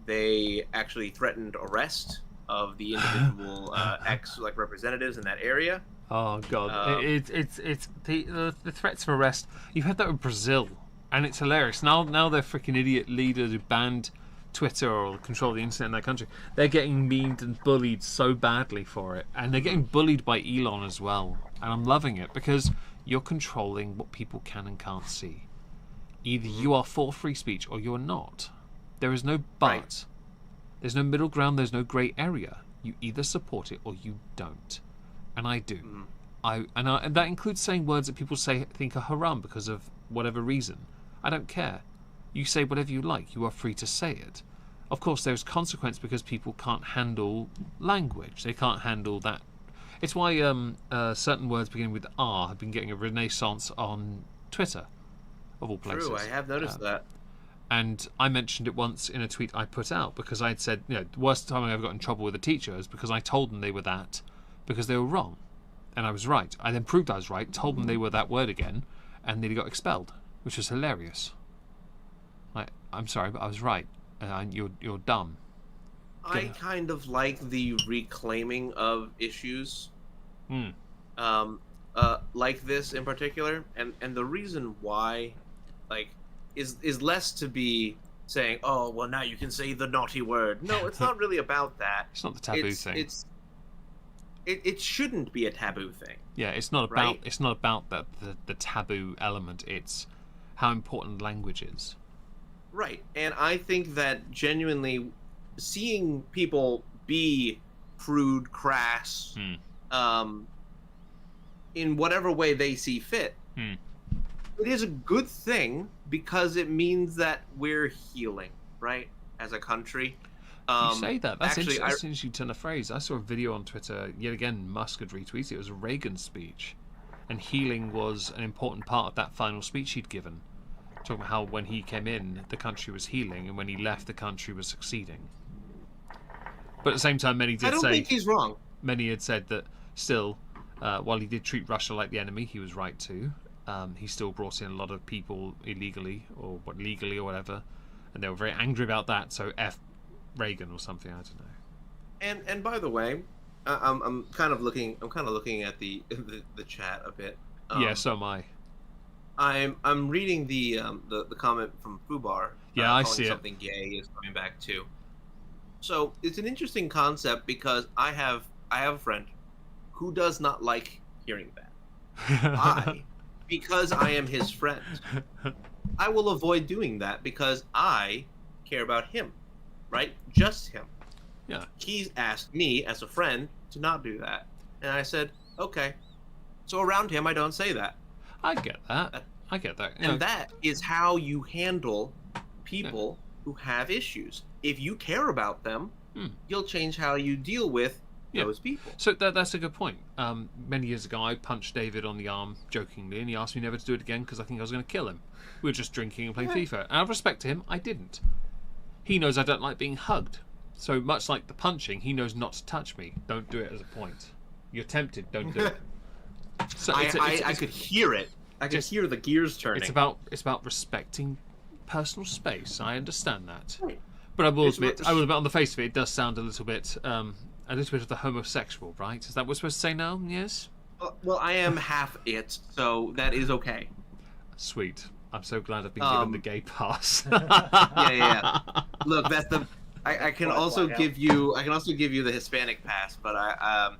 they actually threatened arrest of the individual representatives in that area. Oh god, it's the threats of arrest. You've had that with Brazil, and it's hilarious. Now they're freaking idiot leaders who banned Twitter or control the internet in that country. They're getting memed and bullied so badly for it, and they're getting bullied by Elon as well. And I'm loving it, because you're controlling what people can and can't see. Either you are for free speech or you're not. There is no but. Right. There's no middle ground. There's no grey area. You either support it or you don't, and I do. Mm. And that includes saying words that people think are haram because of whatever reason. I don't care. You say whatever you like. You are free to say it. Of course, there's consequence because people can't handle language. They can't handle that. It's why certain words beginning with R have been getting a renaissance on Twitter, of all places. True, I have noticed that. And I mentioned it once in a tweet I put out because I'd said, the worst time I ever got in trouble with a teacher is because I told them they were that because they were wrong. And I was right. I then proved I was right, told them they were that word again, and nearly got expelled, which was hilarious. I'm sorry, but I was right. You're dumb. I kind of like the reclaiming of issues, like this in particular, and the reason why, is less to be saying, oh, well, now you can say the naughty word. No, it's not really about that. It's not the taboo thing. It shouldn't be a taboo thing. Yeah, it's not about right? It's not about the taboo element. It's how important language is. Right, and I think that genuinely seeing people be crude, crass, in whatever way they see fit, it is a good thing because it means that we're healing, right, as a country. You say that. That's actually, interesting you turn a phrase. I saw a video on Twitter, yet again, Musk had retweeted. It was a Reagan speech, and healing was an important part of that final speech he'd given. Talking about how when he came in, the country was healing, and when he left, the country was succeeding. But at the same time, I don't think he's wrong. Many had said that still, while he did treat Russia like the enemy, he was right too. He still brought in a lot of people illegally or legally or whatever, and they were very angry about that. So F Reagan or something, I don't know. And by the way, I'm kind of looking at the chat a bit. Yeah, so am I. I'm reading the comment from Fubar. Yeah, I see it. Something gay is coming back too. So it's an interesting concept because I have a friend who does not like hearing that. Because I am his friend, I will avoid doing that because I care about him, right? Just him. Yeah. He's asked me as a friend to not do that, and I said, okay. So around him, I don't say that. I get that. And that is how you handle people who have issues. If you care about them, you'll change how you deal with those people. So that's a good point. Many years ago, I punched David on the arm jokingly, and he asked me never to do it again because I think I was going to kill him. We were just drinking and playing FIFA. And out of respect to him, I didn't. He knows I don't like being hugged. So much like the punching, he knows not to touch me. Don't do it as a point. You're tempted, don't do it. So I could hear it. I could hear the gears turning. It's about respecting personal space. I understand that. Right. But I will admit, on the face of it, it does sound a little bit of the homosexual, right? Is that what we're supposed to say now? Yes? Well, I am half it, so that is okay. Sweet. I'm so glad I've been given the gay pass. Yeah. Look, that's the. I can also give you the Hispanic pass, but I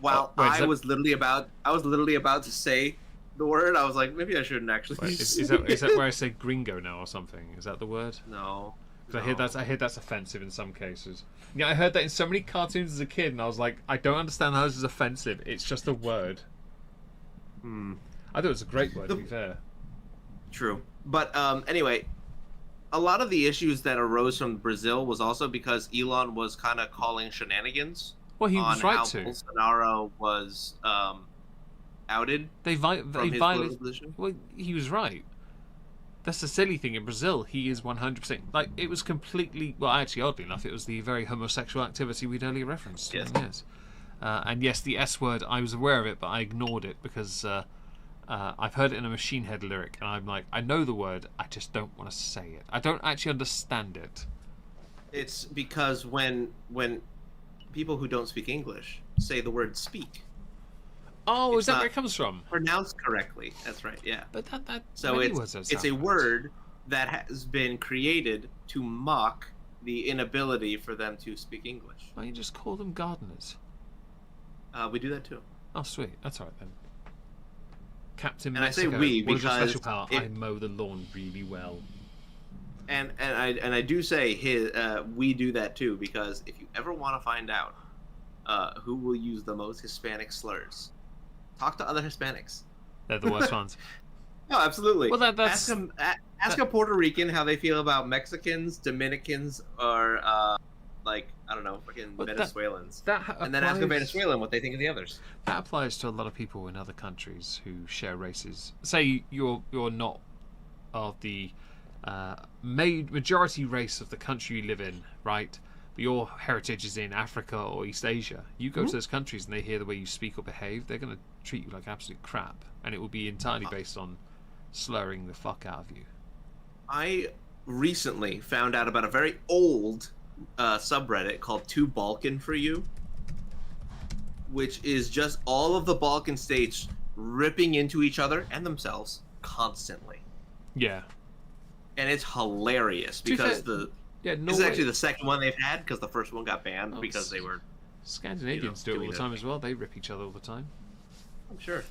was literally about to say the word. I was like, maybe I shouldn't actually. Wait, is that where I say gringo now or something? Is that the word? No. I hear that's offensive in some cases. Yeah, I heard that in so many cartoons as a kid, and I was like, I don't understand how this is offensive. It's just a word. I thought it was a great word, to be fair. True. But anyway, a lot of the issues that arose from Brazil was also because Elon was kind of calling shenanigans. Well, he was right to. Bolsonaro was outed. They violated. Well, he was right. That's the silly thing in Brazil. He is 100%. Like, it was completely. Well, actually, oddly enough, it was the very homosexual activity we'd earlier referenced. Yes. And yes, the S word, I was aware of it, but I ignored it because I've heard it in a Machine Head lyric, and I'm like, I know the word, I just don't want to say it. I don't actually understand it. It's because when people who don't speak English say the word speak. Oh, is that where it comes from? Pronounced correctly. That's right, yeah. But that so it's a word that has been created to mock the inability for them to speak English. Why don't you just call them gardeners? We do that too. Oh, sweet. That's all right then. Captain and Mexico. I say we what because is your special power? I mow the lawn really well. And I do say we do that too, because if you ever want to find out who will use the most Hispanic slurs. Talk to other Hispanics. They're the worst ones. No, absolutely. Well, that's ask a Puerto Rican how they feel about Mexicans, Dominicans, or like I don't know, fucking Venezuelans. And then ask a Venezuelan what they think of the others. That applies to a lot of people in other countries who share races. Say you're not of the majority race of the country you live in, right? But your heritage is in Africa or East Asia. You go to those countries and they hear the way you speak or behave, they're going to treat you like absolute crap, and it will be entirely based on slurring the fuck out of you. I recently found out about a very old subreddit called Two Balkan for You, which is just all of the Balkan states ripping into each other and themselves constantly. Yeah. And it's hilarious because this is actually the second one they've had because the first one got banned because they were... Scandinavians do it all the time as well. They rip each other all the time. I'm sure.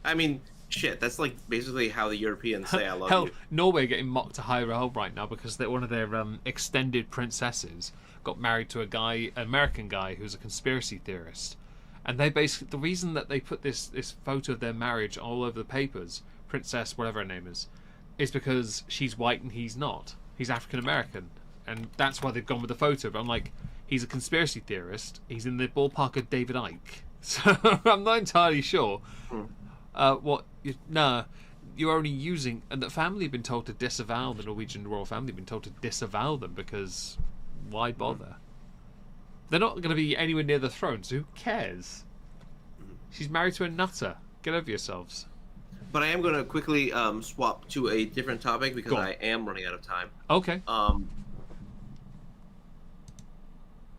I mean, shit, that's like basically how the Europeans say I love Hell, you. Norway getting mocked to high hell right now because one of their extended princesses got married to an American guy who's a conspiracy theorist. And they basically, the reason that they put this photo of their marriage all over the papers, Princess whatever her name is because she's white and he's not. He's African American. And that's why they've gone with the photo. But I'm like, he's a conspiracy theorist. He's in the ballpark of David Icke. So I'm not entirely sure you're only using... And the family have been told to disavow, the Norwegian royal family have been told to disavow them because why bother? They're not going to be anywhere near the throne, so who cares? She's married to a nutter. Get over yourselves. But I am going to quickly swap to a different topic because I am running out of time. Okay.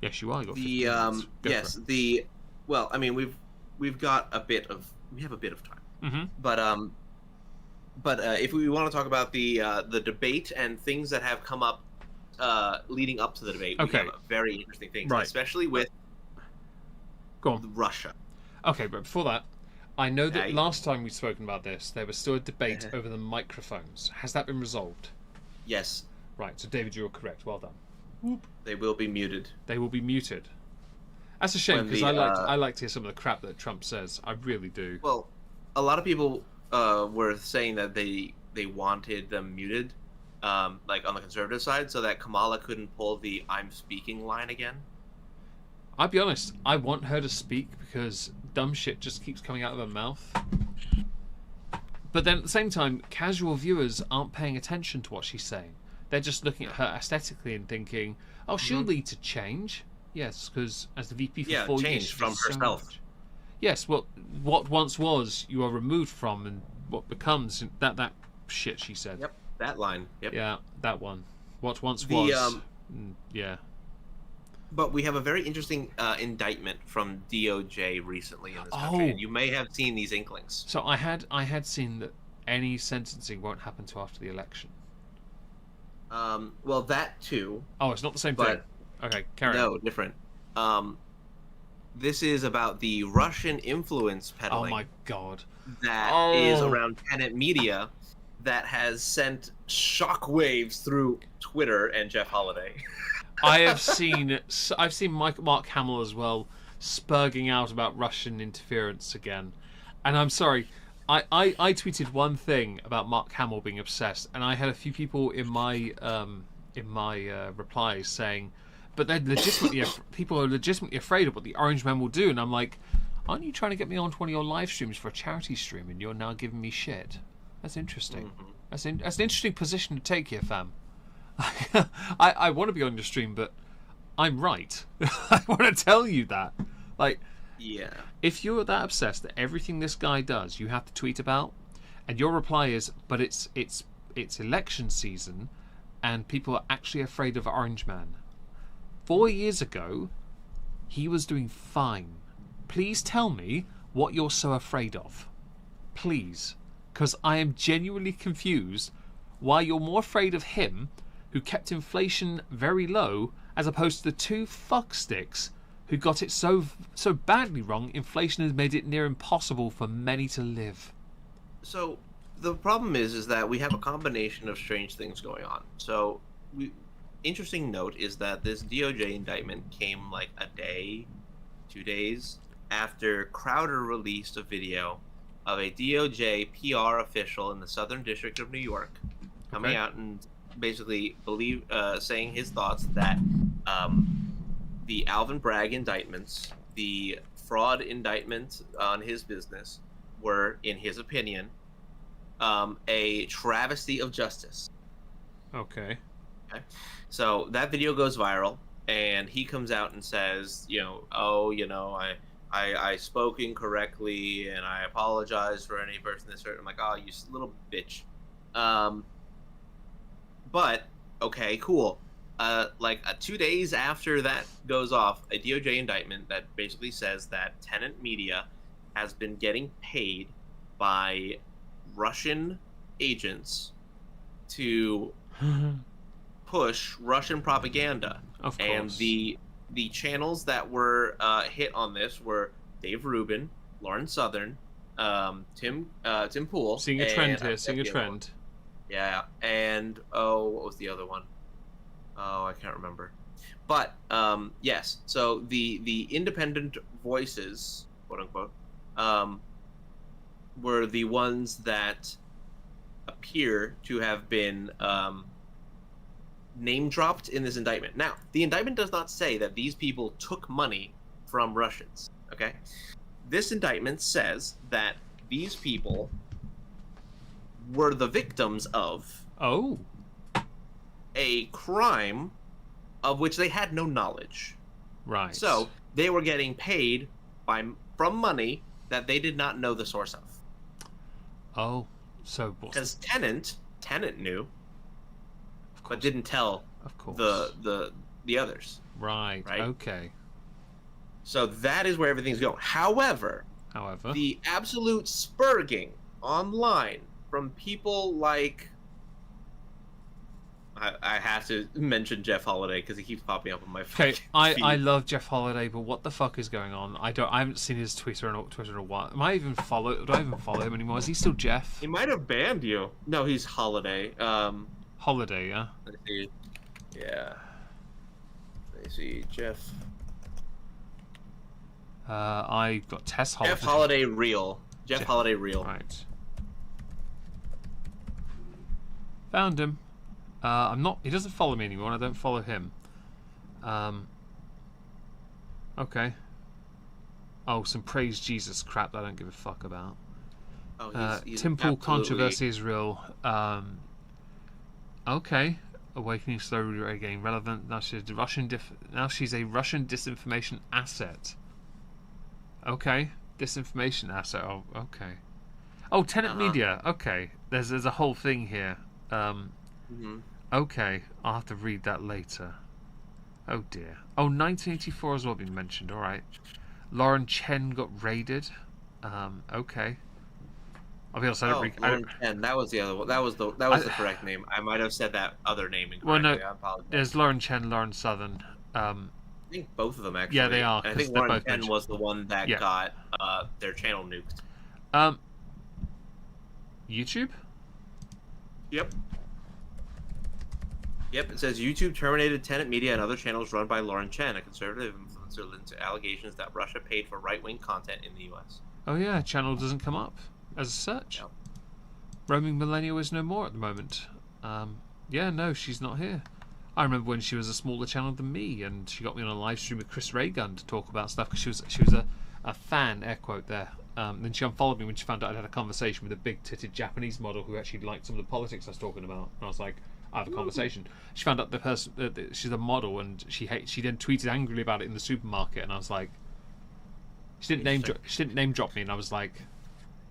Yes, you are. You got 15 minutes. Well, I mean, we've got a bit of time. Mm-hmm. But if we want to talk about the debate and things that have come up leading up to the debate, we have very interesting things, especially with Russia. Okay, but before that, I know that last time we've spoken about this, there was still a debate over the microphones. Has that been resolved? Yes. Right, so David, you're correct. Well done. Whoop. They will be muted. They will be muted. That's a shame because I like to hear some of the crap that Trump says. I really do. Well, a lot of people were saying that they wanted them muted, like on the conservative side, so that Kamala couldn't pull the "I'm speaking" line again. I'll be honest. I want her to speak because dumb shit just keeps coming out of her mouth. But then at the same time, casual viewers aren't paying attention to what she's saying. They're just looking at her aesthetically and thinking, "Oh, she'll lead to change." Yes, because as the VP for 4 years, from herself. Yes, well, what once was, you are removed from, and what becomes that shit she said. Yep, that line. Yep. Yeah, that one. What once was. Yeah. But we have a very interesting indictment from DOJ recently in this country, and you may have seen these inklings. So I had seen that any sentencing won't happen till after the election. Well, that too. Oh, it's not the same thing. Okay, carry on. No, different. This is about the Russian influence peddling. Oh my god. That is around Tenet Media that has sent shockwaves through Twitter and Jeff Holiday. I've seen Mark Hamill as well spurging out about Russian interference again. And I'm sorry, I tweeted one thing about Mark Hamill being obsessed, and I had a few people in my replies saying, but they're people are legitimately afraid of what the Orange Men will do, and I'm like, aren't you trying to get me onto one of your live streams for a charity stream, and you're now giving me shit? That's interesting. Mm-hmm. That's an interesting position to take here, fam. I want to be on your stream, but I'm right. I want to tell you that. Like, yeah. If you're that obsessed that everything this guy does, you have to tweet about, and your reply is, but it's election season, and people are actually afraid of Orange Man. 4 years ago, he was doing fine. Please tell me what you're so afraid of. Please. Because I am genuinely confused why you're more afraid of him, who kept inflation very low, as opposed to the two fucksticks who got it so badly wrong, inflation has made it near impossible for many to live. So the problem is that we have a combination of strange things going on. So interesting note is that this DOJ indictment came like a day, 2 days after Crowder released a video of a DOJ PR official in the Southern District of New York coming out and basically saying his thoughts that the Alvin Bragg indictments, the fraud indictment on his business, were, in his opinion, a travesty of justice. Okay. So that video goes viral, and he comes out and says, I spoke incorrectly, and I apologize for any person that's hurt. I'm like, oh, you little bitch. But okay, cool. 2 days after that goes off, a DOJ indictment that basically says that Tenant Media has been getting paid by Russian agents to push Russian propaganda. Of course. And the channels that were hit on this were Dave Rubin, Lauren Southern, Tim Pool. Seeing a trend here. Seeing a trend. Yeah, and what was the other one? Oh, I can't remember. But yes, so the independent voices, quote unquote, were the ones that appear to have been name dropped in this indictment. Now, the indictment does not say that these people took money from Russians. Okay, this indictment says that these people were the victims of a crime of which they had no knowledge. Right. So they were getting paid from money that they did not know the source of. Oh, so because Tenant knew, but didn't tell. Of course. The others. Right. Okay. So that is where everything's going. However, the absolute spurging online from people like, I have to mention Jeff Holiday because he keeps popping up on my phone. Okay, I love Jeff Holiday, but what the fuck is going on? I haven't seen his Twitter in a while. Do I even follow him anymore? Is he still Jeff? He might have banned you. No, he's Holiday. Holiday, yeah. Let's see. Yeah. Let's see, Jeff. I got Tess Holiday. Jeff Holiday Real. Jeff Holiday Real. Right. Found him. He doesn't follow me anymore, and I don't follow him. Okay. Oh, some praise Jesus crap that I don't give a fuck about. He's Tim Pool controversy is real. Okay. Awakening slowly regaining relevant. Now she's a Russian disinformation asset. Okay. Disinformation asset. Oh, okay. Oh, Tenant Media. Okay. There's a whole thing here. Okay, I'll have to read that later. Oh dear. Oh, 1984 has well been mentioned. All right. Lauren Chen got raided. Okay. I'll be honest. Lauren Chen. That was the other one. That was the correct name. I might have said that other name incorrectly. Well, no. I apologize. There's Lauren Chen, Lauren Southern. I think both of them actually. Yeah, they are. And I think Lauren Chen was the one that got their channel nuked. YouTube. Yep. It says YouTube terminated Tenant Media and other channels run by Lauren Chen, a conservative influencer, linked to allegations that Russia paid for right-wing content in the U.S. Oh yeah, channel doesn't come up as a search. Yep. Roaming Millennial is no more at the moment. Yeah, no, she's not here. I remember when she was a smaller channel than me, and she got me on a live stream with Chris Raygun to talk about stuff because she was a fan, air quote there. Then she unfollowed me when she found out I'd had a conversation with a big-titted Japanese model who actually liked some of the politics I was talking about, and I was like, I have a conversation. She found out the person she's a model, and she then tweeted angrily about it in the supermarket, and I was like, she didn't name drop me, and I was like,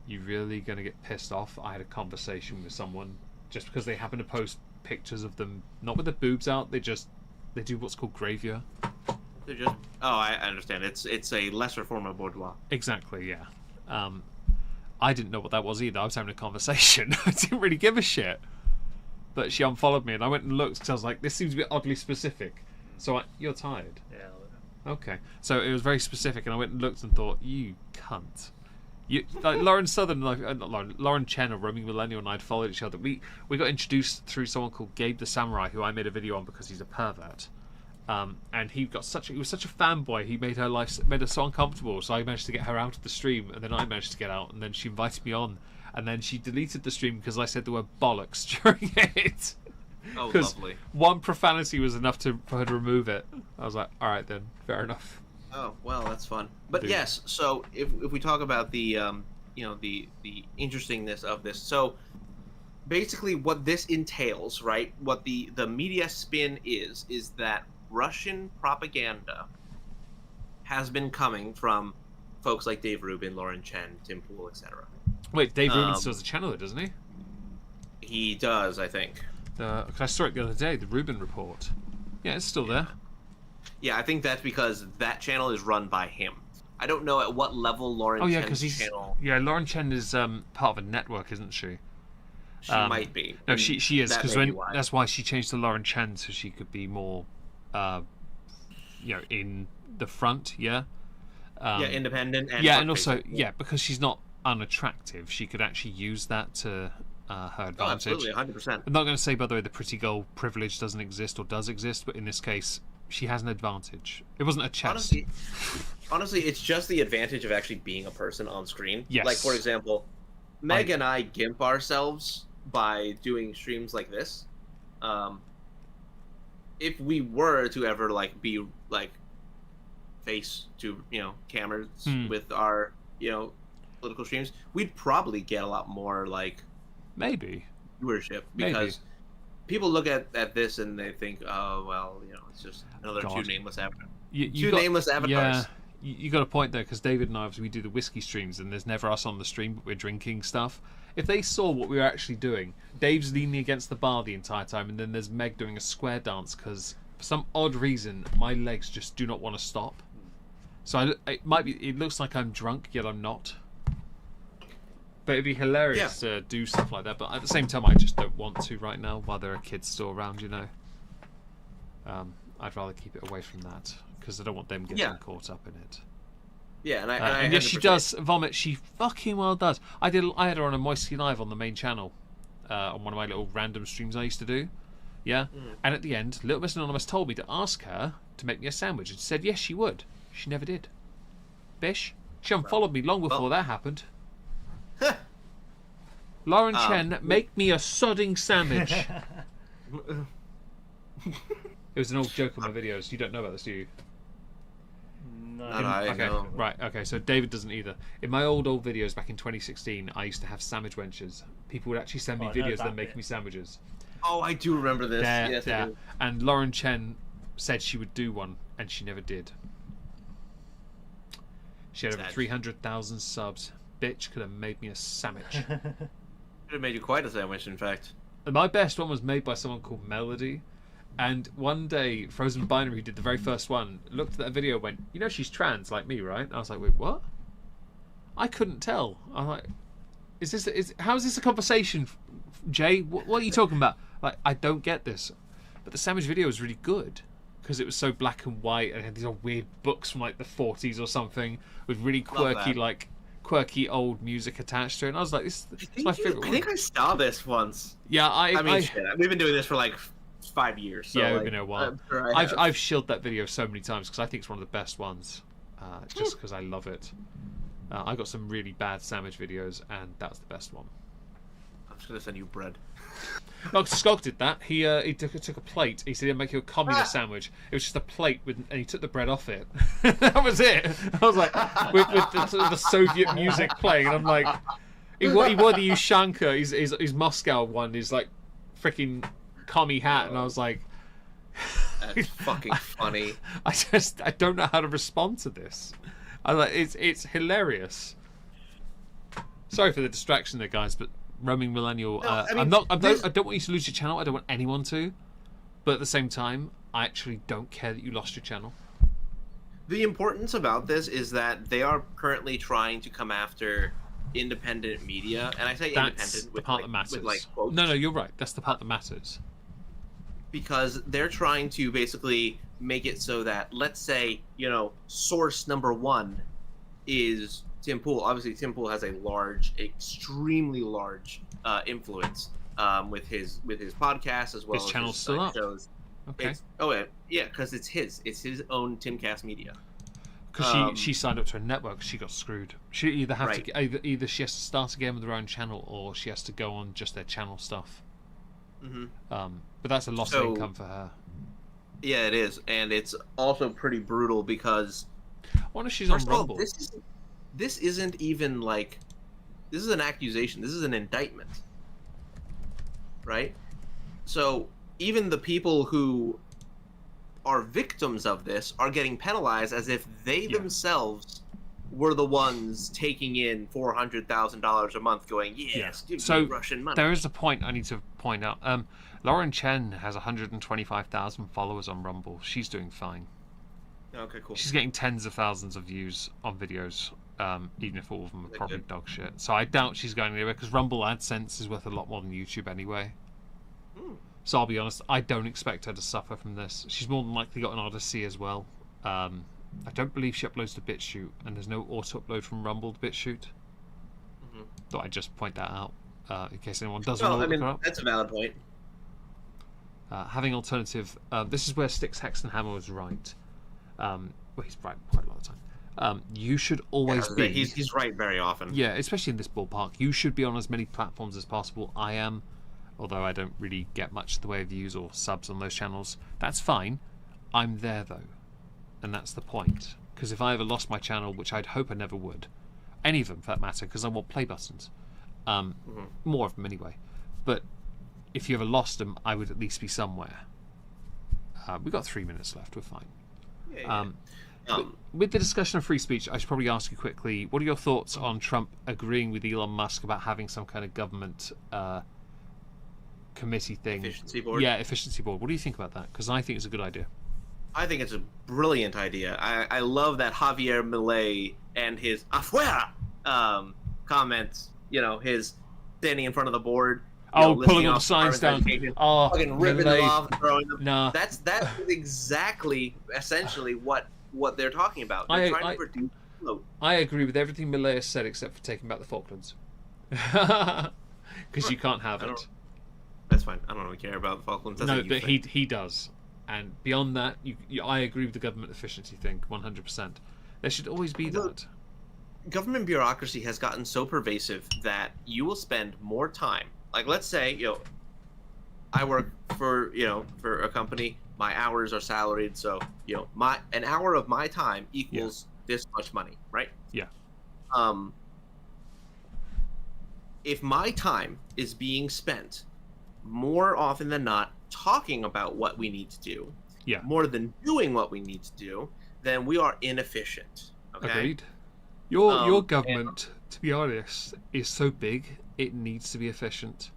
you really gonna get pissed off? I had a conversation with someone just because they happen to post pictures of them not with their boobs out. They do what's called gravure. They're just I understand. It's a lesser form of boudoir. Exactly, yeah. I didn't know what that was either. I was having a conversation. I didn't really give a shit. But she unfollowed me, and I went and looked because I was like, this seems a bit oddly specific. So you're tired? Yeah. Okay. So it was very specific, and I went and looked and thought, you cunt. Lauren Southern, Lauren Chen or Roaming Millennial and I had followed each other. We got introduced through someone called Gabe the Samurai, who I made a video on because he's a pervert. And he was such a fanboy. He made her so uncomfortable. So I managed to get her out of the stream, and then I managed to get out, and then she invited me on, and then she deleted the stream because I said the word bollocks during it. Oh, Because lovely. one profanity was enough for her to remove it. I was like, all right then, fair enough. Oh, well, that's fun. But Dude. yes, so if we talk about the the interestingness of this, so basically what this entails, right? What the media spin is that Russian propaganda has been coming from folks like Dave Rubin, Lauren Chen, Tim Pool, etc. Wait, Dave Rubin still has a channel, doesn't he? He does, I think. 'Cause I saw it the other day, the Rubin Report. Yeah, it's still there. Yeah, I think that's because that channel is run by him. I don't know at what level Lauren Chen's channel. Yeah, Lauren Chen is part of a network, isn't she? She might be. No, she is, because why. that's why she changed to Lauren Chen, so she could be more, in the front. Yeah. Independent. And yeah, and also because she's not unattractive, she could actually use that to her advantage. Oh, absolutely, 100%. I'm not going to say, by the way, the pretty girl privilege doesn't exist or does exist, but in this case, she has an advantage. It wasn't a chest. Honestly, it's just the advantage of actually being a person on screen. Yes. Like, for example, Meg and I gimp ourselves by doing streams like this. If we were to ever be face to cameras with our political streams, we'd probably get a lot more maybe viewership, because people look at this and they think, oh well, it's just another two nameless avatars. Nameless avatars. Yeah, you got a point there, because David and I, obviously, we do the whiskey streams, and there's never us on the stream, but we're drinking stuff. If they saw what we were actually doing, Dave's leaning against the bar the entire time, and then there's Meg doing a square dance, because for some odd reason my legs just do not want to stop. So it looks like I'm drunk, yet I'm not. But it'd be hilarious to do stuff like that. But at the same time, I just don't want to right now while there are kids still around, I'd rather keep it away from that, because I don't want them getting caught up in it. Yeah, and yes, she does vomit. She fucking well does. I had her on a Moisty Live on the main channel, on one of my little random streams I used to do. Yeah, and at the end, Little Miss Anonymous told me to ask her to make me a sandwich, and she said yes, she would. She never did. Bish, she unfollowed me long before that happened. Lauren Chen, make me a sodding sandwich. It was an old joke on my videos. You don't know about this, do you? No. Okay, right. Okay, so David doesn't either. In my old videos back in 2016, I used to have sandwich wenches. People would actually send me videos of them making me sandwiches. Oh, I do remember this. Yes, I do. And Lauren Chen said she would do one, and she never did. She had over 300,000 subs. Bitch could have made me a sandwich. Could have made you quite a sandwich, in fact. And my best one was made by someone called Melody. And one day, Frozen Binary, who did the very first one, looked at that video and went, she's trans like me, right? And I was like, wait, what? I couldn't tell. I'm like, how is this a conversation, Jay? What are you talking about? Like, I don't get this. But the sandwich video was really good, because it was so black and white, and it had these old weird books from the 40s or something, with really quirky old music attached to it. And I was like, this is my favorite one. I think I saw this once. Yeah, we've been doing this for 5 years. So we've been here a while. I've shilled that video so many times, because I think it's one of the best ones, just because I love it. I got some really bad sandwich videos, and that's the best one. I'm just gonna send you bread. No, Skog did that. He took a plate. He said he'd make you a communist sandwich. It was just a plate and he took the bread off it. That was it. I was like, with the Soviet music playing, and I'm like, he wore the Ushanka, his Moscow one, his freaking commie hat, and I was like, that's fucking funny. I don't know how to respond to this. I was like, it's hilarious. Sorry for the distraction there, guys, but roaming millennial. I don't want you to lose your channel. I don't want anyone to. But at the same time, I actually don't care that you lost your channel. The importance about this is that they are currently trying to come after independent media, and I say independent with the part that matters. Quotes. No, you're right. That's the part that matters. Because they're trying to basically make it so that, let's say, source number one is Tim Pool. Obviously, Tim Pool has a extremely large influence with his podcast, as well his as channel's his still up. shows. Okay. Because it's his own Timcast Media. Because she signed up to a network, she got screwed. She either have Right. to either she has to start again with her own channel, or she has to go on just their channel stuff. Mm-hmm. But that's a loss of income for her. Yeah, it is, and it's also pretty brutal because I wonder if she's on first of all, Rumble. this isn't even like, this is an accusation. This is an indictment, right? So even the people who are victims of this are getting penalized as if they themselves were the ones taking in $400,000 a month, going, "Yes, give me Russian money." There is a point I need to point out. Lauren Chen has 125,000 followers on Rumble. She's doing fine. Okay, cool. She's getting tens of thousands of views on videos, even if all of them are probably dog shit. So I doubt she's going anywhere, because Rumble AdSense is worth a lot more than YouTube anyway. So I'll be honest, I don't expect her to suffer from this. She's more than likely got an Odyssey as well. I don't believe she uploads to BitChute, and there's no auto-upload from Rumble to BitChute. Thought I'd just point that out, in case anyone does want to look her up. That's a valid point. Having alternative... this is where Styx Hexenhammer was right. Well, he's right quite a lot of the time. You should always be... He's right very often. Yeah, especially in this ballpark. You should be on as many platforms as possible. I am, although I don't really get much in the way of views or subs on those channels. That's fine. I'm there, though. And that's the point. Because if I ever lost my channel, which I'd hope I never would, any of them for that matter, because I want play buttons. More of them anyway. But if you ever lost them, I would at least be somewhere. We've got 3 minutes left. We're fine. With the discussion of free speech, I should probably ask you quickly, what are your thoughts on Trump agreeing with Elon Musk about having some kind of government committee thing? Efficiency board? Yeah, efficiency board. What do you think about that? Because I think it's a good idea. I think it's a brilliant idea. I love that Javier Milei and his afuera comments, his standing in front of the board. Pulling all the signs down. Fucking ripping them off and throwing them. Nah. That's essentially what they're talking about. They're trying to reduce float. I agree with everything Milei has said except for taking back the Falklands. Because you can't have it. That's fine. I don't really care about the Falklands. No, but he does. And beyond that, I agree with the government efficiency thing 100%. There should always be that. Government bureaucracy has gotten so pervasive that you will spend more time. Like, let's say, I work for a company. My hours are salaried, so an hour of my time equals this much money, right? Yeah. If my time is being spent more often than not talking about what we need to do, more than doing what we need to do, then we are inefficient. Okay? Agreed. Your government, to be honest, is so big it needs to be efficient.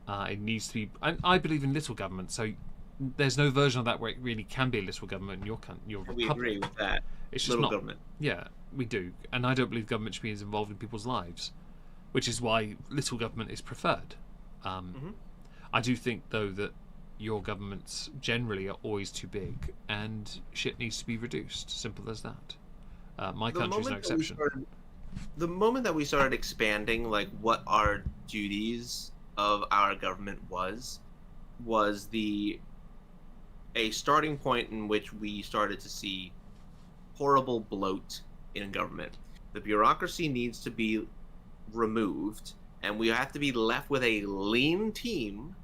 It needs to be. I believe in little government, so there's no version of that where it really can be a little government in your republic. We agree with that. It's just little not government. Yeah, we do, and I don't believe government should be as involved in people's lives, which is why little government is preferred. I do think, though, that your governments generally are always too big, and shit needs to be reduced. Simple as that. My country's no exception. The moment that we started expanding, like, what our duties of our government was a starting point in which we started to see horrible bloat in government. The bureaucracy needs to be removed, and we have to be left with a lean team.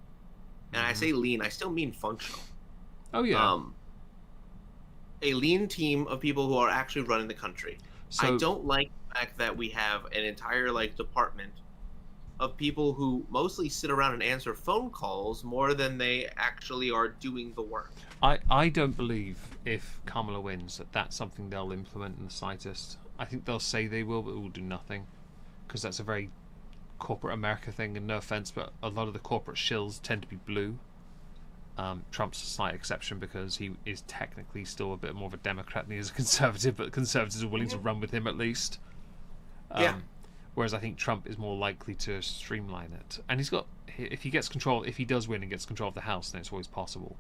And I say lean, I still mean functional. Oh yeah. A lean team of people who are actually running the country. So, I don't like the fact that we have an entire department of people who mostly sit around and answer phone calls more than they actually are doing the work. I don't believe if Kamala wins that that's something they'll implement in the slightest. I think they'll say they will, but will do nothing, because that's a very corporate America thing, and no offense, but a lot of the corporate shills tend to be blue. Trump's a slight exception because he is technically still a bit more of a Democrat than he is a conservative, but conservatives are willing to run with him at least. Whereas I think Trump is more likely to streamline it, and if he gets control, if he does win and gets control of the House, then it's always possible.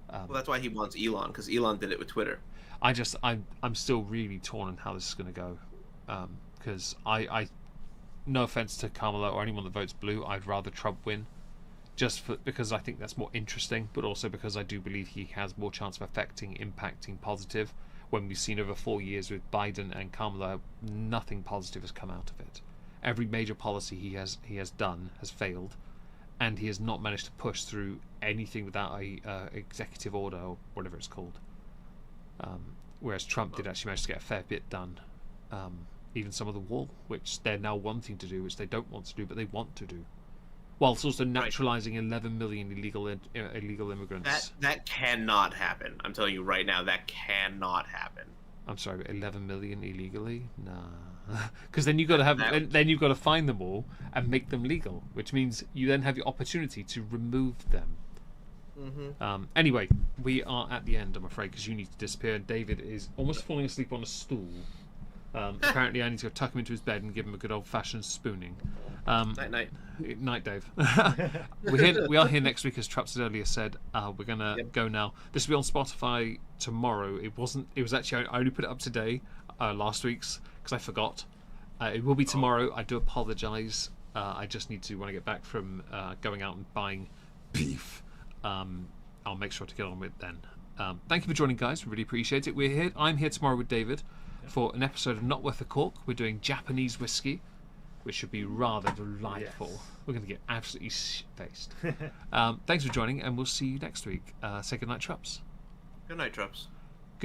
Well, that's why he wants Elon, because Elon did it with Twitter. I'm still really torn on how this is going to go, because I no offense to Kamala or anyone that votes blue, I'd rather Trump win, because I think that's more interesting, but also because I do believe he has more chance of impacting positive. When we've seen over 4 years with Biden and Kamala, nothing positive has come out of it. Every major policy he has done has failed, and he has not managed to push through anything without a executive order or whatever it's called. Whereas Trump did actually manage to get a fair bit done. Even some of the wall, which they're now wanting to do, which they don't want to do, but they want to do, whilst also naturalizing 11 million illegal immigrants. That cannot happen. I'm telling you right now, that cannot happen. I'm sorry, 11 million illegally? Nah, because then you've got to find them all and make them legal, which means you then have the opportunity to remove them. Anyway, we are at the end, I'm afraid, because you need to disappear. David is almost falling asleep on a stool. Apparently, I need to go tuck him into his bed and give him a good old-fashioned spooning. Night. Night, Dave. We are here next week, as Trups had earlier said. We're gonna go now. This will be on Spotify tomorrow. It was actually, I only put it up today, last week's, because I forgot. It will be tomorrow. I do apologise. I just need to, when I get back from going out and buying beef, I'll make sure to get on with it then. Thank you for joining, guys. We really appreciate it. I'm here tomorrow with David for an episode of Not Worth a Cork. We're doing Japanese whiskey, which should be rather delightful. Yes. We're going to get absolutely shit-faced. Thanks for joining, and we'll see you next week. Say goodnight, Trups. Good night, Trups.